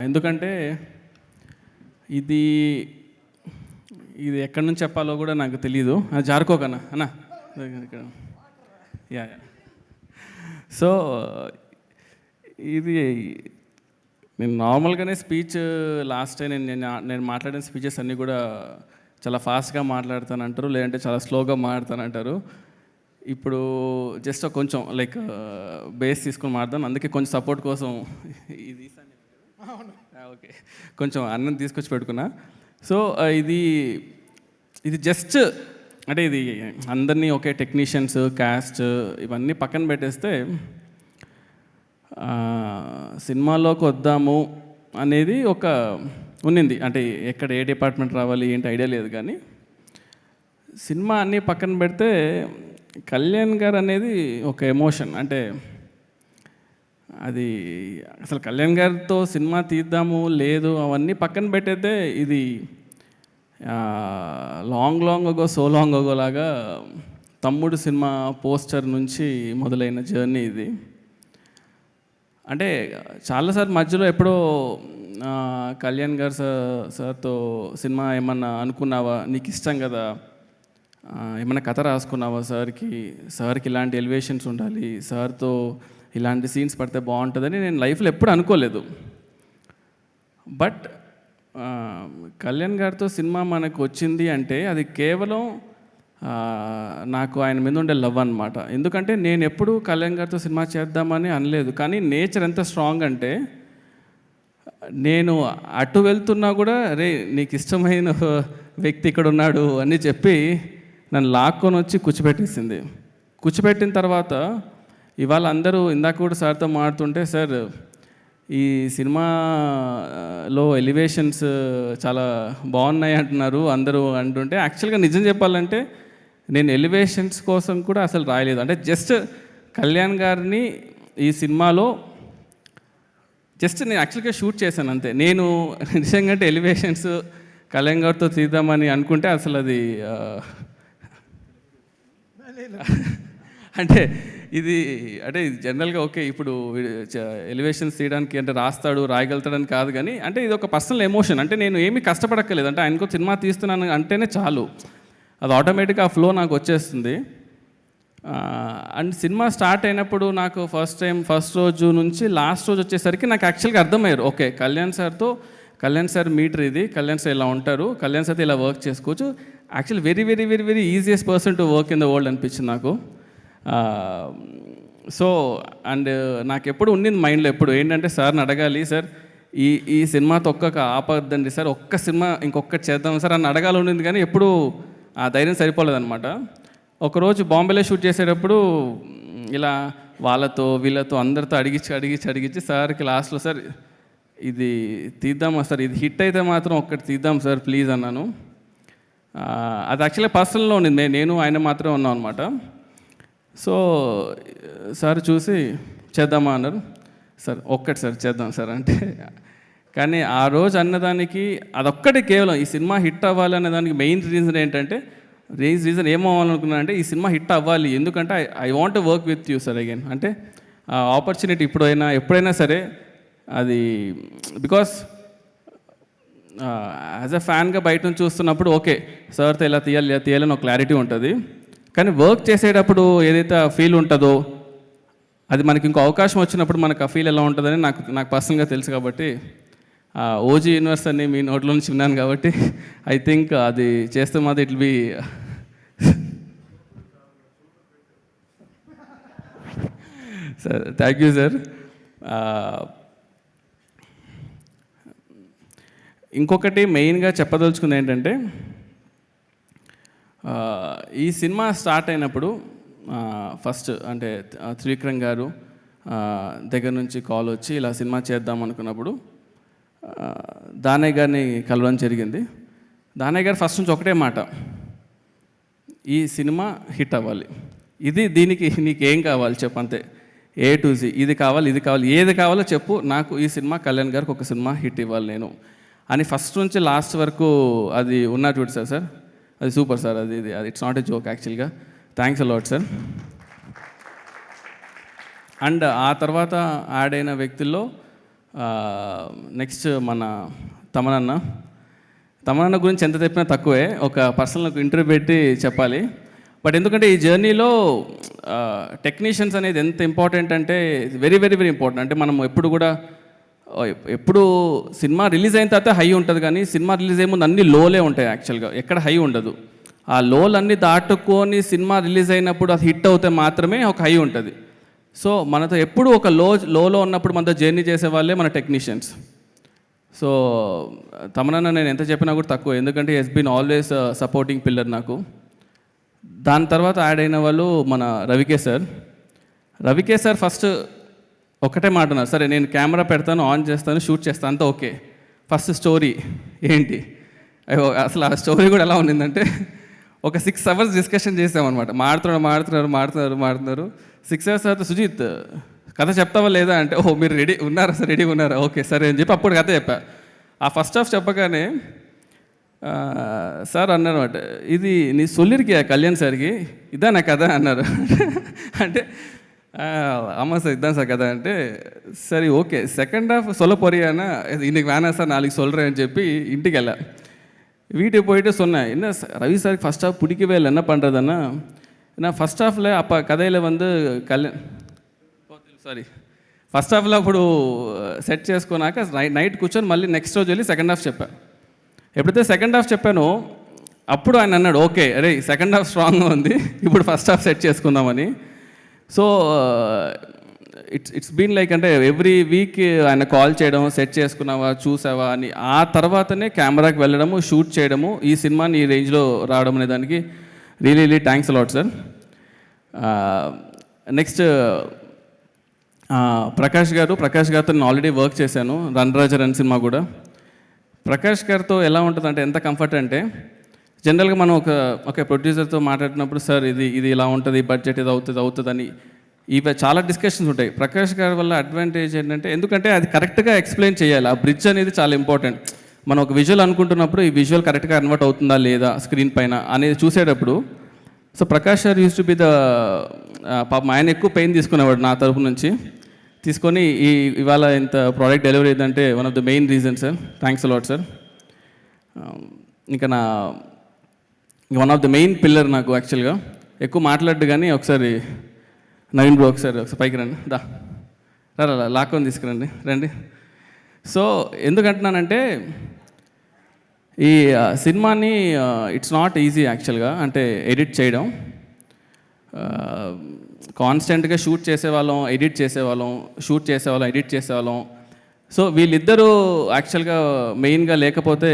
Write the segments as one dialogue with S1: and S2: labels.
S1: ఎందుకంటే ఇది ఇది ఎక్కడి నుంచి చెప్పాలో కూడా నాకు తెలియదు. జారుకోకన్నా అన్నా ఇక్కడ యా. సో ఇది నేను నార్మల్గానే స్పీచ్ లాస్ట్ టైం నేను మాట్లాడిన స్పీచెస్ అన్నీ కూడా చాలా ఫాస్ట్గా మాట్లాడతానంటారు, లేదంటే చాలా స్లోగా మాట్లాడతానంటారు. ఇప్పుడు జస్ట్ కొంచెం లైక్ బేస్ తీసుకొని మాట్లాడతాను, అందుకే కొంచెం సపోర్ట్ కోసం ఇది ఓకే కొంచెం అన్నం తీసుకొచ్చి పెట్టుకున్నా. సో ఇది జస్ట్ అంటే ఇది అందరినీ ఒకే టెక్నీషియన్స్, క్యాస్ట్ ఇవన్నీ పక్కన పెట్టేస్తే సినిమాలోకి వద్దాము అనేది ఒక ఉన్నింది. అంటే ఎక్కడ ఏ డిపార్ట్మెంట్ రావాలి ఏంటి ఐడియా లేదు, కానీ సినిమా అన్నీ పక్కన పెడితే కళ్యాణ్ గారు అనేది ఒక ఎమోషన్. అంటే అది అసలు కళ్యాణ్ గారితో సినిమా తీద్దాము లేదు అవన్నీ పక్కన పెట్టేదే ఇది long ago so long ago లాగా తమ్ముడు సినిమా పోస్టర్ నుంచి మొదలైన జర్నీ ఇది. అంటే చాలాసార్లు మధ్యలో ఎప్పుడో కళ్యాణ్ గారు సార్తో సినిమా ఏమన్నా అనుకున్నావా, నీకు ఇష్టం కదా, ఏమన్నా కథ రాసుకున్నావా సార్కి ఇలాంటి ఎలివేషన్స్ ఉండాలి, సార్తో ఇలాంటి సీన్స్ పడితే బాగుంటుందని నేను లైఫ్లో ఎప్పుడు అనుకోలేదు. బట్ కళ్యాణ్ గారితో సినిమా మనకు వచ్చింది అంటే అది కేవలం నాకు ఆయన మీద ఉండే లవ్ అనమాట. ఎందుకంటే నేను ఎప్పుడు కళ్యాణ్ గారితో సినిమా చేద్దామని అనలేదు, కానీ నేచర్ ఎంత స్ట్రాంగ్ అంటే నేను అటు వెళ్తున్నా కూడా రే నీకు ఇష్టమైన వ్యక్తి ఇక్కడ ఉన్నాడు అని చెప్పి నన్ను లాక్కొని వచ్చి కూర్చోపెట్టేసింది. కూర్చోపెట్టిన తర్వాత ఇవాళ అందరూ ఇందాక కూడా సార్తో మాడుతుంటే, సార్ ఈ సినిమాలో ఎలివేషన్స్ చాలా బాగున్నాయి అంటున్నారు అందరూ అంటుంటే, యాక్చువల్గా నిజం చెప్పాలంటే నేను ఎలివేషన్స్ కోసం కూడా అసలు రాయలేదు. అంటే జస్ట్ కళ్యాణ్ గారిని ఈ సినిమాలో జస్ట్ నేను యాక్చువల్గా షూట్ చేశాను అంతే. నేను నిజంగా అంటే ఎలివేషన్స్ కళ్యాణ్ గారితో తీద్దామని అనుకుంటే అసలు అది అంటే ఇది జనరల్గా ఓకే ఇప్పుడు ఎలివేషన్స్ తీయడానికి అంటే రాయగలుగుతాడని కాదు, కానీ అంటే ఇది ఒక పర్సనల్ ఎమోషన్. అంటే నేను ఏమీ కష్టపడక్కర్లేదు, అంటే ఆయనకు సినిమా తీస్తున్నాను అంటేనే చాలు, అది ఆటోమేటిక్గా ఆ ఫ్లో నాకు వచ్చేస్తుంది. అండ్ సినిమా స్టార్ట్ అయినప్పుడు నాకు ఫస్ట్ రోజు నుంచి లాస్ట్ రోజు వచ్చేసరికి నాకు యాక్చువల్గా అర్థమయ్యారు, ఓకే కళ్యాణ్ సార్ మీటర్ ఇది, కళ్యాణ్ సార్ ఇలా ఉంటారు, కళ్యాణ్ సార్తో ఇలా వర్క్ చేసుకోవచ్చు. Actually very very very very easiest person to work in the world అనిపించింది నాకు. సో అండ్ నాకు ఎప్పుడు ఉండింది మైండ్లో ఎప్పుడు ఏంటంటే సార్ని అడగాలి, సార్ ఈ సినిమా ఆపద్దండి సార్, ఒక్క సినిమా ఇంకొకటి చేద్దాం సార్ అని అడగాలి ఉండింది, కానీ ఎప్పుడు ఆ ధైర్యం సరిపోలేదన్నమాట. ఒకరోజు బాంబేలో షూట్ చేసేటప్పుడు ఇలా వాళ్ళతో వీళ్ళతో అందరితో అడిగించి సార్కి లాస్ట్లో సార్ ఇది తీద్దామా సార్, ఇది హిట్ అయితే మాత్రం ఒక్కటి తీద్దాం సార్ ప్లీజ్ అన్నాను. అది యాక్చువల్గా పర్సనల్లో ఉండింది, నేను ఆయన మాత్రమే ఉన్నాం అనమాట. సో సార్ చూసి చేద్దామా అన్నారు. సార్ ఒక్కటి సార్ చేద్దాం సార్ అంటే, కానీ ఆ రోజు అన్నదానికి అదొక్కటి కేవలం ఈ సినిమా హిట్ అవ్వాలి అనే దానికి మెయిన్ రీజన్ ఏంటంటే ఏమవ్వాలనుకున్నానంటే ఈ సినిమా హిట్ అవ్వాలి, ఎందుకంటే I want to work with you sir again. అంటే ఆపర్చునిటీ ఎప్పుడైనా సరే అది బికాస్ యాజ్ అ ఫ్యాన్గా బయట నుంచి చూస్తున్నప్పుడు ఓకే సార్తో ఇలా తీయాలని ఒక క్లారిటీ ఉంటుంది, కానీ వర్క్ చేసేటప్పుడు ఏదైతే ఆ ఫీల్ ఉంటుందో అది మనకి ఇంకో అవకాశం వచ్చినప్పుడు మనకు ఆ ఫీల్ ఎలా ఉంటుందని నాకు పర్సనల్గా తెలుసు. కాబట్టి ఓజీ యూనివర్స్ అని మీ నోట్లో నుంచి విన్నాను కాబట్టి ఐ థింక్ అది చేస్తే మాత్రం it will be sir. Thank you sir. ఇంకొకటి మెయిన్గా చెప్పదలుచుకుంది ఏంటంటే ఈ సినిమా స్టార్ట్ అయినప్పుడు ఫస్ట్ అంటే త్రివిక్రమ్ గారు దగ్గర నుంచి కాల్ వచ్చి ఇలా సినిమా చేద్దాం అనుకున్నప్పుడు దానయ్య గారిని కలవడం జరిగింది. దానయ్య గారు ఫస్ట్ నుంచి ఒకటే మాట, ఈ సినిమా హిట్ అవ్వాలి, దీనికి నీకేం కావాలి చెప్పు అంతే, A to Z ఇది కావాలి ఏది కావాలో చెప్పు, నాకు ఈ సినిమా కళ్యాణ్ గారికి ఒక సినిమా హిట్ ఇవ్వాలి నేను అని ఫస్ట్ నుంచి లాస్ట్ వరకు అది ఉన్నా చూడు సార్ అది సూపర్ సార్. అది ఇట్స్ నాట్ ఎ జోక్ యాక్చువల్గా. Thanks a lot sir. అండ్ ఆ తర్వాత యాడ్ అయిన వ్యక్తుల్లో నెక్స్ట్ మన తమనన్న గురించి ఎంత చెప్పినా తక్కువే, ఒక పర్సనల్ ఇంటర్వ్యూ పెట్టి చెప్పాలి. బట్ ఎందుకంటే ఈ జర్నీలో టెక్నీషియన్స్ అనేది ఎంత ఇంపార్టెంట్ అంటే వెరీ వెరీ వెరీ ఇంపార్టెంట్. అంటే మనం ఎప్పుడు సినిమా రిలీజ్ అయిన తర్వాత హై ఉంటుంది, కానీ సినిమా రిలీజ్ అయ్యే ముందు అన్ని లోలే ఉంటాయి యాక్చువల్గా, ఎక్కడ హై ఉండదు. ఆ లోలన్నీ దాటుకొని సినిమా రిలీజ్ అయినప్పుడు అది హిట్ అవుతే మాత్రమే ఒక హై ఉంటుంది. సో మనతో ఎప్పుడు ఒక లోలో ఉన్నప్పుడు మనతో జర్నీ చేసే వాళ్ళే మన టెక్నీషియన్స్. సో తమనన్న నేను ఎంత చెప్పినా కూడా తక్కువ, ఎందుకంటే he's been always supporting pillar నాకు. దాని తర్వాత యాడ్ అయిన వాళ్ళు మన రవికే సార్ ఫస్ట్ ఒకటే మాట ఉన్నారు, సరే నేను కెమెరా పెడతాను, ఆన్ చేస్తాను, షూట్ చేస్తాను, అంతా ఓకే. ఫస్ట్ స్టోరీ ఏంటి, అసలు ఆ స్టోరీ కూడా ఎలా ఉండిందంటే ఒక 6 hours డిస్కషన్ చేసామన్నమాట. మాడుతున్నారు 6 hours తర్వాత సుజిత్ కథ చెప్తావా లేదా అంటే, ఓహో మీరు రెడీగా ఉన్నారా, ఓకే సరే అని చెప్పి అప్పుడు కథ చెప్పా. ఆ ఫస్ట్ హాఫ్ చెప్పగానే సార్ అన్నారన్నమాట, ఇది నీ సొల్లిరికియా కళ్యాణ్ సార్కి ఇదా నా కథ అన్నారు. అంటే ஆமாம் சார் இதுதான் சார் கதை అంటే சரி ஓகே செகண்ட் ஹாஃப் சொல்ல போறியானா இன்னைக்கு வேணாம் சார் நாளைக்கு சொல்கிறேன்னு చెప్పి ఇంటికి వెళ్ళా. வீட்டுக்கு போயிட்டு சொன்னேன், என்ன ரவி சாருக்கு ஃபஸ்ட் ஹாஃப் பிடிக்கவே இல்லை, என்ன பண்ணுறதுன்னா நான் ఫస్ట్ హాఫ్లో அப்போ కథలో ఫస్ట్ హాఫ్లో అప్పుడు సెట్ చేసుకున్నాక నైట్ కూర్చొని మళ్ళీ నెక్స్ట్ రోజు వెళ్ళి సెకండ్ హాఫ్ చెప్పా. ఎప్పుడైతే సెకండ్ హాఫ్ చెప్పానో అప్పుడు ఆయన అన్నాడు, ఓకే అరే సెకండ్ హాఫ్ స్ట్రాంగ్గా ఉంది, ఇప్పుడు ఫస్ట్ హాఫ్ సెట్ చేసుకుందామని. సో ఇట్స్ బీన్ లైక్, అంటే ఎవ్రీ వీక్ ఆయన కాల్ చేయడం, సెట్ చేసుకున్నావా చూసావా అని, ఆ తర్వాతనే కెమెరాకి వెళ్ళడము, షూట్ చేయడము, ఈ సినిమాని ఈ రేంజ్లో రావడం అనే దానికి really thanks a lot sir. Next Prakash గారితో నేను ఆల్రెడీ వర్క్ చేశాను, రన్ రన్ సినిమా కూడా. ప్రకాష్ గారితో ఎలా ఉంటుంది అంటే ఎంత కంఫర్ట్ అంటే, జనరల్గా మనం ఒక ప్రొడ్యూసర్తో మాట్లాడినప్పుడు సార్ ఇది ఇలా ఉంటుంది, బడ్జెట్ ఇది అవుతుందని ఇవి చాలా డిస్కషన్స్ ఉంటాయి. ప్రకాష్ గారి వల్ల అడ్వాంటేజ్ ఏంటంటే, ఎందుకంటే అది కరెక్ట్గా ఎక్స్ప్లెయిన్ చేయాలి. ఆ బ్రిడ్జ్ అనేది చాలా ఇంపార్టెంట్. మనం ఒక విజువల్ అనుకుంటున్నప్పుడు ఈ విజువల్ కరెక్ట్గా కన్వర్ట్ అవుతుందా లేదా స్క్రీన్ పైన అనేది చూసేటప్పుడు, సో ప్రకాష్ గారు యూస్ టు బి పాపం ఆయన ఎక్కువ పెయిన్ తీసుకునేవాడు నా తరపు నుంచి, తీసుకొని ఇవాళ ఇంత ప్రోడక్ట్ డెలివరీ అయిందంటే one of the main reason sir. Thanks a lot sir. ఇంకా one of the main pillar నాకు యాక్చువల్గా, ఎక్కువ మాట్లాడు కానీ ఒకసారి నవీన్ బ్రో ఒకసారి పైకి రండి, లాక్కొని తీసుకురండి. సో ఎందుకంటున్నానంటే ఈ సినిమాని ఇట్స్ నాట్ ఈజీ యాక్చువల్గా, అంటే ఎడిట్ చేయడం. కాన్స్టెంట్గా షూట్ చేసేవాళ్ళం, ఎడిట్ చేసేవాళ్ళం. సో వీళ్ళిద్దరూ యాక్చువల్గా మెయిన్గా లేకపోతే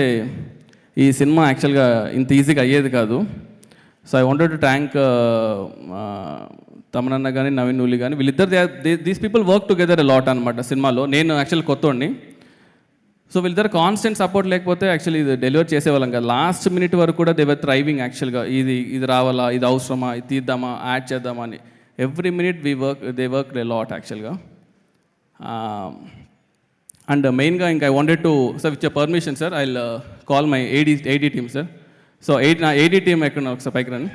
S1: ఈ సినిమా యాక్చువల్గా ఇంత ఈజీగా అయ్యేది కాదు. So I wanted to thank తమనన్న కానీ నవీన్ నూలి కానీ, వీళ్ళిద్దరు these people work together a lot అనమాట సినిమాలో. నేను యాక్చువల్ కొత్తోడిని, సో వీళ్ళిద్దరు కాన్స్టెంట్ సపోర్ట్ లేకపోతే యాక్చువల్లీ ఇది డెలివర్ చేసేవాళ్ళం కదా. లాస్ట్ మినిట్ వరకు కూడా దే వర్ థ్రైవింగ్ యాక్చువల్గా, ఇది రావాలా, ఇది అవసరమా, ఇది తీద్దామా, యాడ్ చేద్దామా అని. Every minute they work a lot యాక్చువల్గా. అండ్ మెయిన్గా ఇంకా I wanted to sir with your permission sir, I will call my AD team sir. So నా ఏడీ టీమ్ ఎక్కడ ఒకసారి పైకి రండి.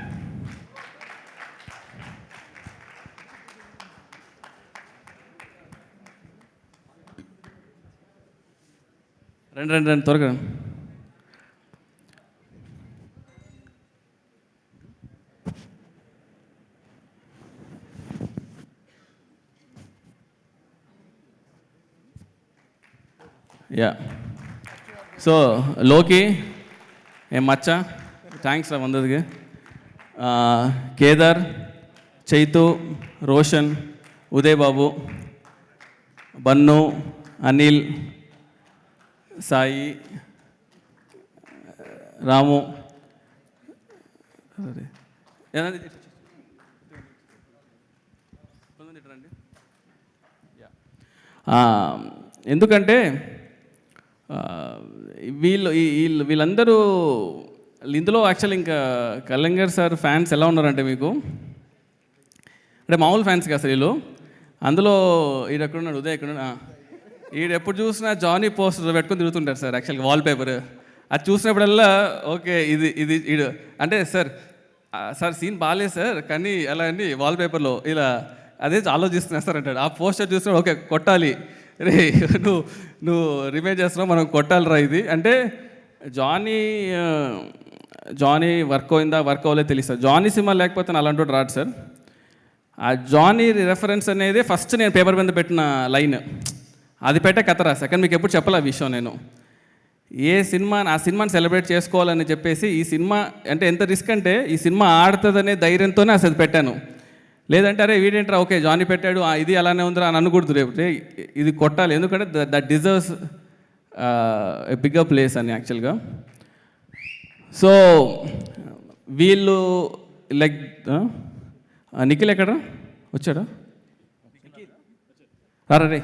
S1: రండి త్వరగా రండి. యా, సో లోకి ఏం మచ్చా, థ్యాంక్స్ రా వందదికి. కేదార్, చైతు, రోషన్, ఉదయ్ బాబు, బన్ను, అనిల్, సాయి, రాము, ఎందుకంటే వీళ్ళందరూ ఇందులో యాక్చువల్ ఇంకా కళ్యాణ్ గారు సార్ ఫ్యాన్స్ ఎలా ఉన్నారంటే మీకు, అంటే మామూలు ఫ్యాన్స్ కదా సార్ వీళ్ళు. అందులో ఎక్కడున్నాడు ఉదయ్, ఎక్కడున్నాడు, ఎప్పుడు చూసినా జానీ పోస్టర్ పెట్టుకొని తిరుగుతుంటారు సార్ యాక్చువల్గా వాల్పేపర్. అది చూసినప్పుడల్లా ఓకే ఇది అంటే సార్ సీన్ బాగాలేదు సార్ కానీ అలా అని వాల్పేపర్లో ఇలా అదే ఆలోచిస్తున్నారు సార్ అంటాడు. ఆ పోస్టర్ చూసినప్పుడు ఓకే కొట్టాలి, రే నువ్వు నువ్వు రిమైండ్ చేస్తున్నావు, మనం కొట్టాలిరా ఇది అంటే జానీ జానీ వర్క్ అయిందా వర్క్ అవ్వలేదు తెలియదు సార్. జానీ సినిమా లేకపోతే నేను అలాంటి రాడు సార్. ఆ జానీ రెఫరెన్స్ అనేది ఫస్ట్ నేను పేపర్ మీద పెట్టిన లైన్, అది పెట్టే కథరా సెకండ్ మీకు ఎప్పుడు చెప్పలే ఆ విషయం. నేను ఏ సినిమా ఆ సినిమాని సెలబ్రేట్ చేసుకోవాలని చెప్పేసి ఈ సినిమా అంటే ఎంత రిస్క్ అంటే ఈ సినిమా ఆడుతుందనే ధైర్యంతోనే అసలు పెట్టాను. లేదంటే అరే వీడేంట్రా ఓకే జానీ పెట్టాడు ఇది అలానే ఉందిరా అని అనకూడదు, రేపు ఇది కొట్టాలి ఎందుకంటే that deserves a bigger place అని యాక్చువల్గా. సో వీళ్ళు లైక్ నిఖిల్ ఎక్కడా వచ్చాడా రారా రే.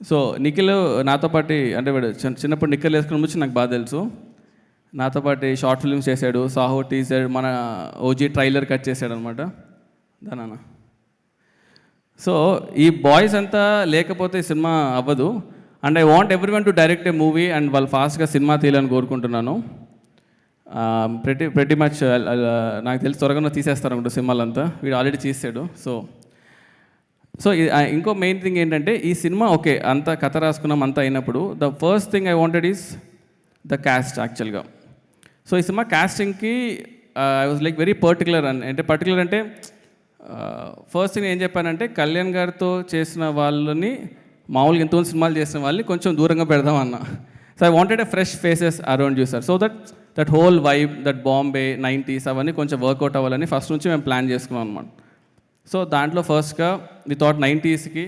S1: సో నిఖిల్ నాతో పాటు అంటే వాడు చిన్నప్పుడు నిక్కర్లు వేసుకుని వచ్చి నాకు బాగా తెలుసు. నాతో పాటు షార్ట్ ఫిల్మ్స్ చేశాడు, సాహో టీజర్, మన ఓజీ ట్రైలర్ కట్ చేశాడు అనమాట దానా. సో ఈ బాయ్స్ అంతా లేకపోతే ఈ సినిమా అవ్వదు. And I want every one to direct A movie and వాళ్ళు ఫాస్ట్గా సినిమా తీయాలని కోరుకుంటున్నాను. ప్రతి మచ్ నాకు తెలిసి త్వరగా తీసేస్తారు అనుకుంటా సినిమాలంతా, వీడు ఆల్రెడీ చేసాడు. సో ఇంకో మెయిన్ థింగ్ ఏంటంటే ఈ సినిమా ఓకే అంత కథ రాసుకున్నాం అంతా అయినప్పుడు the first thing I wanted is the cast యాక్చువల్గా. సో ఈ సినిమా క్యాస్టింగ్కి I was like very particular అంటే ఫస్ట్ థింగ్ ఏం చెప్పానంటే కళ్యాణ్ గారితో చేసిన వాళ్ళని మామూలుగా ఎంతో సినిమాలు చేసిన వాళ్ళని కొంచెం దూరంగా పెడదాం అన్న. So I wanted a fresh faces around you sir, so that whole vibe that Bombay 90s అవన్నీ కొంచెం వర్కౌట్ అవ్వాలని ఫస్ట్ నుంచి మేము ప్లాన్ చేసుకున్నాం అనమాట. సో దాంట్లో ఫస్ట్గా వి థాట్ 90sకి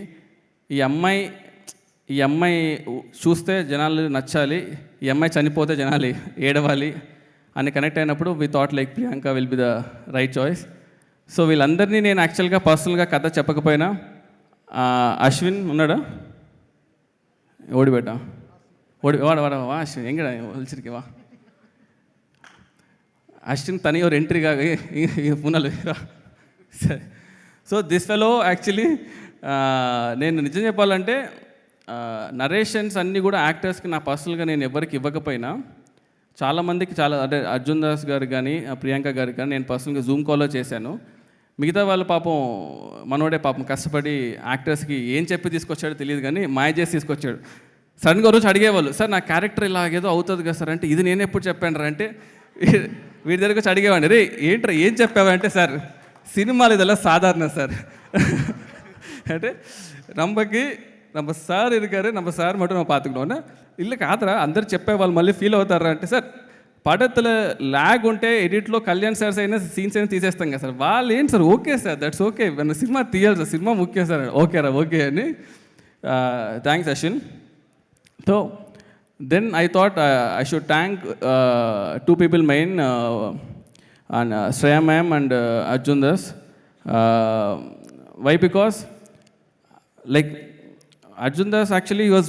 S1: ఈ అమ్మాయి చూస్తే జనాలు నచ్చాలి, ఈ అమ్మాయి చనిపోతే జనాలు ఏడవాలి అని కనెక్ట్ అయినప్పుడు we thought like Priyanka will be the right choice. So వీళ్ళందరినీ నేను యాక్చువల్గా పర్సనల్గా కథ చెప్పకపోయినా అశ్విన్ ఉన్నాడా ఓడిబెట్టా వాడ వా అశ్విన్ ఎంగడా ఒలిచిరికి వా అశ్విన్ తని ఒక ఎంట్రీగా పునలు సరే. సో దిస్ ఫెలో యాక్చువల్లీ నేను నిజం చెప్పాలంటే నరేషన్స్ అన్నీ కూడా యాక్టర్స్కి నా పర్సనల్గా నేను ఎవరికి ఇవ్వకపోయినా చాలామందికి అంటే అర్జున్ దాస్ గారు కానీ ప్రియాంక గారికి కానీ నేను పర్సనల్గా జూమ్ కాల్లో చేశాను. మిగతా వాళ్ళు పాపం మనోడే పాపం కష్టపడి యాక్టర్స్కి ఏం చెప్పి తీసుకొచ్చాడో తెలియదు కానీ మాయ చేసి తీసుకొచ్చాడు. సడన్గా రోజు అడిగేవాళ్ళు సార్ నా క్యారెక్టర్ ఇలాగేదో అవుతుంది కదా సార్ అంటే ఇది నేను ఎప్పుడు చెప్పాను రా అంటే వీడి దగ్గరకు వచ్చి అడిగేవాడిని రే ఏంట్రా ఏం చెప్పావంటే సార్ సినిమాలు ఇదెல்லாம் సాధారణ సార్ అంటే நம்ம சார் இருக்காரு நம்ம சார் மட்டும் நம்ம பார்த்துக்கணும்னா இல்லை కాదురా అందరు చెప్పేవాళ్ళు మళ్ళీ ఫీల్ అవుతారా అంటే సార్ పడతల ల్యాగ్ ఉంటే ఎడిట్లో కళ్యాణ్ సార్స్ అయినా సీన్స్ అయినా తీసేస్తాం కదా సార్. వాళ్ళు ఏంటి sir okay sir that's okay cinema తీయాలి సార్ సినిమా ముఖ్యం సార్ ఓకేరా ఓకే అని. Thanks Ashwin. So then I thought I should thank two people main and Shreya ma'am and Arjun Das. Why? Because like Arjun Das actually he was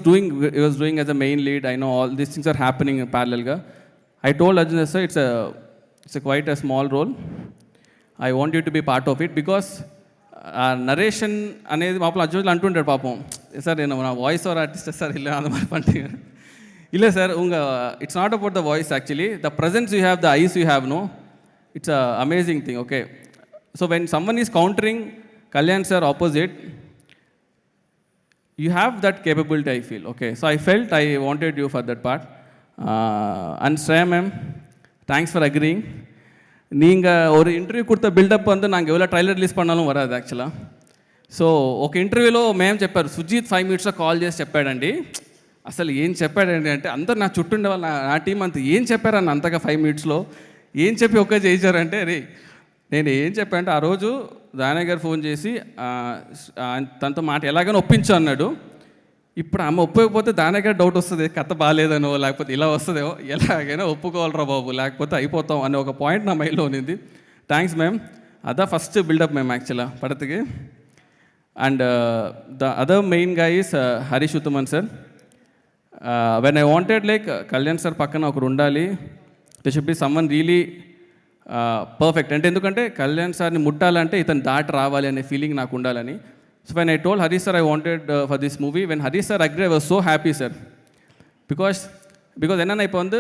S1: doing as a main lead. I know all these things are happening in parallel ga. I told Arjun Das sir it's a quite a small role. I want you to be part of it because narration అనేది పాపం అర్జున్ అంటుంటాడు పాపం sir నేను నా voice over artist sir ఇలా அந்த மாதிரி பண்ணிட்டீங்க இல்லை sir it's not about the voice actually the presence you have the eyes you have no it's a amazing thing okay. So when someone is countering Kalyan sir opposite you have that capability I feel okay. So I felt I wanted you for that part and Shreya ma'am thanks for agreeing. நீங்கள் ஒரு interview கொடுத்த build up வந்து நாங்கள் எவ்வளோ trailer ரிలీజ్ பண்ணாலும் వరాదు యాక్చువల్గా. So ఒక ఇంటర్వ్యూలో మేము చెప్పారు సుజీత్ 5 minutesలో కాల్ చేసి చెప్పాడండి. అసలు ఏం చెప్పాడండి అంటే అందరు నా చుట్టూ ఉండే వాళ్ళు నా టీం అంతా ఏం చెప్పారని అంతగా 5 minutesలో ఏం చెప్పి ఒక్క చేయించారంటే రే నేను ఏం చెప్పానంటే ఆ రోజు దానయ్య గారు ఫోన్ చేసి తనతో మాట ఎలాగైనా ఒప్పించు అన్నాడు. ఇప్పుడు అమ్మ ఒప్పుకోకపోతే దానయ్య గారు డౌట్ వస్తుంది కథ బాగాలేదనో లేకపోతే ఇలా వస్తుందేమో ఎలాగైనా ఒప్పుకోవాలరా బాబు లేకపోతే అయిపోతాం అనే ఒక పాయింట్ నా మైండ్లో ఉన్నింది. థ్యాంక్స్ మ్యామ్ అదా ఫస్ట్ బిల్డప్ మ్యామ్ యాక్చువల్గా పడతకి. అండ్ ద అదర్ మెయిన్ గా is Harish Uthaman sir. When I wanted like Kalyan sir పక్కన ఒకరు ఉండాలి they should be someone really perfect అంటే ఎందుకంటే కళ్యాణ్ సార్ని ముట్టాలంటే ఇతను దాటి రావాలి అనే ఫీలింగ్ నాకు ఉండాలని. So when I told Harish sir I wanted for this movie, when Harish sir agreed, I was so happy sir. Because enna ipo vandu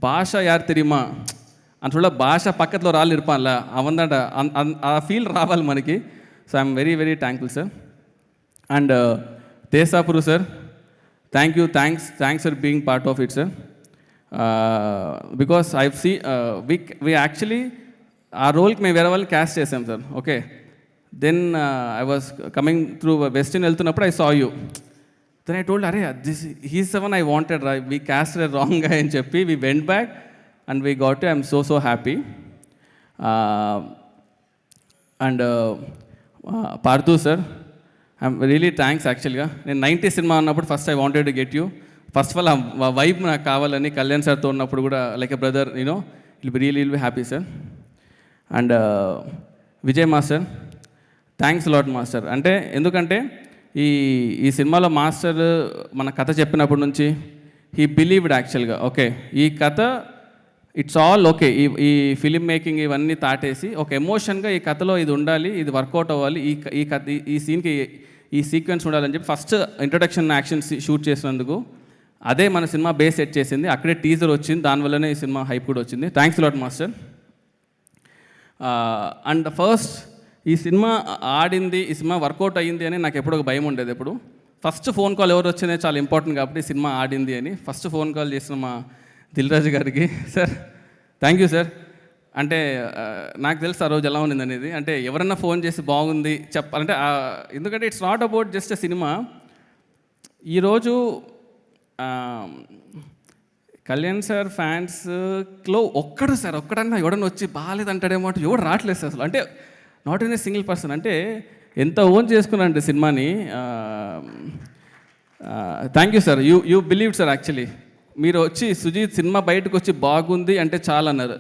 S1: bhasha yaar theriyuma అంత భాష పక్కలో రాళ్ళు ఇరుపాల అవందట ఆ ఫీల్ రావాలి మనకి. So I'm very very thankful sir. And తేసాపురు sir, thanks for being part of it sir. Because I've see we actually ఆ రోల్కి మేము వేరే వాళ్ళు క్యాస్ట్ చేసాం sir. Okay, then I was coming through western వెళ్తున్నప్పుడు I saw you. Then I told, అరే he's the one I wanted రా, we casted wrong గా అని చెప్పి we went back and we got. I'm so happy. And Partha sir, I'm really thanks. యాక్చువల్గా నేను 90 cinema ఉన్నప్పుడు first I wanted to get you. First of all ఆ vibe నాకు కావాలని కళ్యాణ్ సార్తో ఉన్నప్పుడు కూడా like a brother, you know, will be happy sir. And Vijay master, thanks lot master. అంటే ఎందుకంటే ఈ సినిమాలో మాస్టర్ మన కథ చెప్పినప్పటి నుంచి హీ బిలీవ్డ్ యాక్చువల్గా. ఓకే, ఈ కథ ఇట్స్ ఆల్ ఓకే, ఈ ఫిలిం మేకింగ్ ఇవన్నీ తాటేసి ఒక ఎమోషన్గా ఈ కథలో ఇది ఉండాలి, ఇది వర్కౌట్ అవ్వాలి, ఈ కథ ఈ సీన్కి ఈ సీక్వెన్స్ ఉండాలని చెప్పి ఫస్ట్ ఇంట్రొడక్షన్ యాక్షన్ షూట్ చేసినందుకు అదే మన సినిమా బేస్ సెట్ చేసింది. అక్కడే టీజర్ వచ్చింది, దానివల్లనే ఈ సినిమా హైప్ కూడా వచ్చింది. Thanks lot master. And first ఈ సినిమా ఆడింది, ఈ సినిమా వర్కౌట్ అయ్యింది అని నాకు ఎప్పుడు ఒక భయం ఉండేది. ఎప్పుడు ఫస్ట్ ఫోన్ కాల్ ఎవరు వచ్చిందే చాలా ఇంపార్టెంట్ కాబట్టి సినిమా ఆడింది అని ఫస్ట్ ఫోన్ కాల్ చేసిన మా దిల్ రాజు గారికి, సార్ థ్యాంక్ యూ సార్. అంటే నాకు తెలుసు ఆ రోజు ఎలా ఉంది అనేది. అంటే ఎవరన్నా ఫోన్ చేసి బాగుంది చెప్పాలంటే, ఎందుకంటే it's not about just a cinema. ఈరోజు కళ్యాణ్ సార్ ఫ్యాన్స్లో ఒక్కడన్నా ఎవడన్నా వచ్చి బాగాలేదంటాడేమో అంటే ఎవడు రావట్లేదు సార్ అసలు. అంటే not in a single person. అంటే ఎంత ఓన్ చేసుకున్నానంటే సినిమాని. Thank you sir, you believe sir. Actually మీరు వచ్చి సుజీత్ సినిమా బయటకు వచ్చి బాగుంది అంటే చాలా అన్నారు.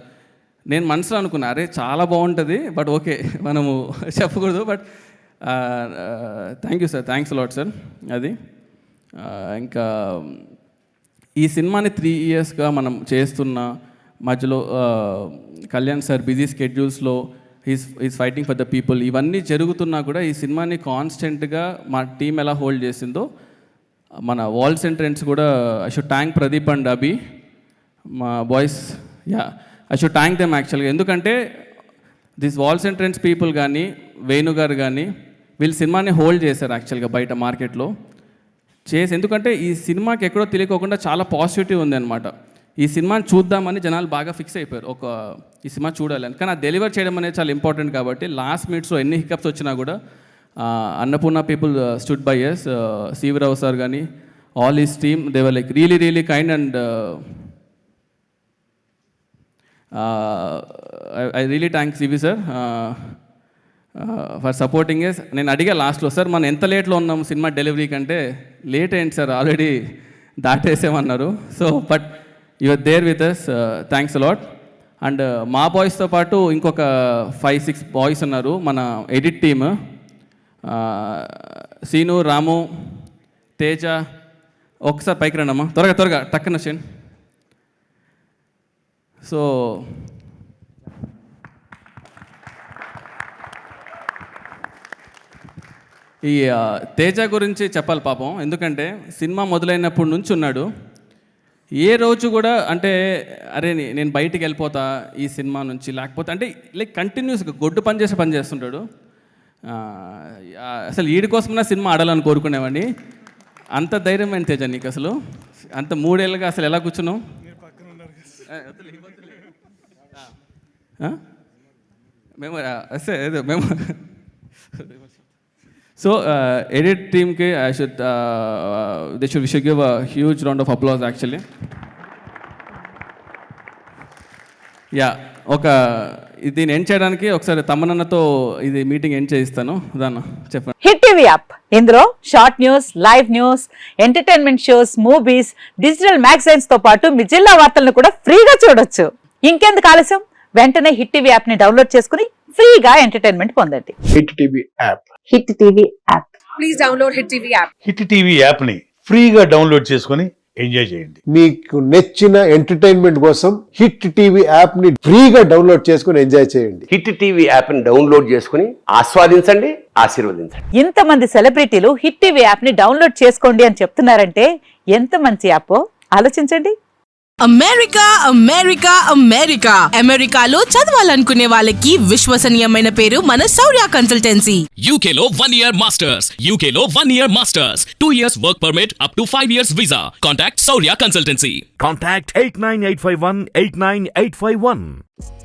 S1: నేను మనసులో అనుకున్నా, అరే చాలా బాగుంటుంది, బట్ ఓకే మనము చెప్పకూడదు. But thank you sir, thanks lot sir. అది ఇంకా ఈ సినిమాని 3 ఇయర్స్గా మనం చేస్తున్న మధ్యలో కళ్యాణ్ సార్ బిజీ స్కెడ్యూల్స్లో is fighting for the people, ఇవన్నీ జరుగుతున్నా కూడా ఈ సినిమాని కాన్స్టెంట్గా మా టీం ఎలా హోల్డ్ చేసిందో, మన వాల్స్ ఎంట్రెన్స్ కూడా I should thank Pradeep and Abhi, మా boys. I should thank them యాక్చువల్గా. ఎందుకంటే దిస్ వాల్స్ ఎంట్రెన్స్ పీపుల్ కానీ వేణు గారు కానీ వీళ్ళు సినిమాని హోల్డ్ చేశారు యాక్చువల్గా బయట మార్కెట్లో చేసి. ఎందుకంటే ఈ సినిమాకి ఎక్కడో తెలియకోకుండా చాలా పాజిటివిటీ ఉంది అనమాట. ఈ సినిమాని చూద్దామని జనాలు బాగా ఫిక్స్ అయిపోయారు, ఈ సినిమా చూడాలని. కానీ అది డెలివర్ చేయడం అనేది చాలా ఇంపార్టెంట్ కాబట్టి లాస్ట్ మినిట్స్లో ఎన్ని హికప్స్ వచ్చినా కూడా Annapurna people stood by us. Sivarao sir కానీ all his team, they were like really kind. And I really thanks CV sir for supporting us. నేను అడిగా లాస్ట్లో, సార్ మనం ఎంత లేట్లో ఉన్నాము సినిమా డెలివరీ కంటే, లేట్ అయింది సార్, ఆల్రెడీ దాటేసామన్నారు. So but your there with us, thanks a lot. And మా బాయ్స్తో పాటు ఇంకొక 5-6 బాయ్స్ ఉన్నారు మన ఎడిట్ టీమ్. సీను, రాము, తేజ. ఒకసారి పైకి రండమ్మా, త్వరగా టక్కన వచ్చేయండి. సో ఈ తేజ గురించి చెప్పాలి పాపం. ఎందుకంటే సినిమా మొదలైనప్పటి నుంచి ఉన్నాడు. ఏ రోజు కూడా అంటే అరే నేను బయటికి వెళ్ళిపోతా ఈ సినిమా నుంచి, లేకపోతే అంటే లైక్ కంటిన్యూస్గా గొడ్డు పని చేస్తుంటాడు. అసలు వీడి కోసమైనా సినిమా ఆడాలని కోరుకునేవాడిని. అంత ధైర్యం ఏంటి తేజ నీకు అసలు? అంత 3 ఏళ్ళుగా అసలు ఎలా కూర్చున్నావు? మేము సో ఎడిట్ టీమ్కి they should give a huge round of applause actually. దీన్ని ఎండ్ చేయడానికి ఒకసారి తమ్మనన్నతో ఇది మీటింగ్ ఎండ్ చేయిస్తాను. దాన్ని చెప్పండి.
S2: హిట్ టీవీ యాప్, ఇందులో short news, live news, entertainment shows, movies, digital magazines తో పాటు మీ జిల్లా వార్తలను కూడా ఫ్రీగా చూడొచ్చు. ఇంకెందుకు ఆలస్యం, వెంటనే హిట్ టీవీ యాప్ ని డౌన్లోడ్ చేసుకుని ఫ్రీగా ఎంటర్టైన్మెంట్ పొందండి.
S3: Hit TV app.
S2: Hit TV app.
S4: Please download hit TV app.
S3: Hit TV app ని ఫ్రీగా డౌన్లోడ్ చేసుకొని ఎంజాయ్ చేయండి.
S5: మీకు నచ్చిన ఎంటర్టైన్మెంట్ కోసం హిట్ టీవీ యాప్ ని ఫ్రీగా డౌన్లోడ్ చేసుకొని ఎంజాయ్ చేయండి.
S6: హిట్ టీవీ యాప్ ని డౌన్లోడ్ చేసుకుని ఆస్వాదించండి, ఆశీర్వదించండి.
S2: ఇంతమంది సెలబ్రిటీలు హిట్ టీవీ యాప్ ని డౌన్లోడ్ చేసుకోండి అని చెప్తున్నారంటే ఎంత మంచి యాప్ ఆలోచించండి.
S7: అమెరికా అమెరికా అమెరికా అమెరికాలో చదవాలనుకునే వాళ్ళకి విశ్వసనీయమైన పేరు మన శౌర్య consultancy.
S8: UK Law 1 Year Masters. UK Law 1 Year Masters. 2 years work permit up to 5 years visa. Contact Saurya Consultancy.
S9: Contact 89851 89851.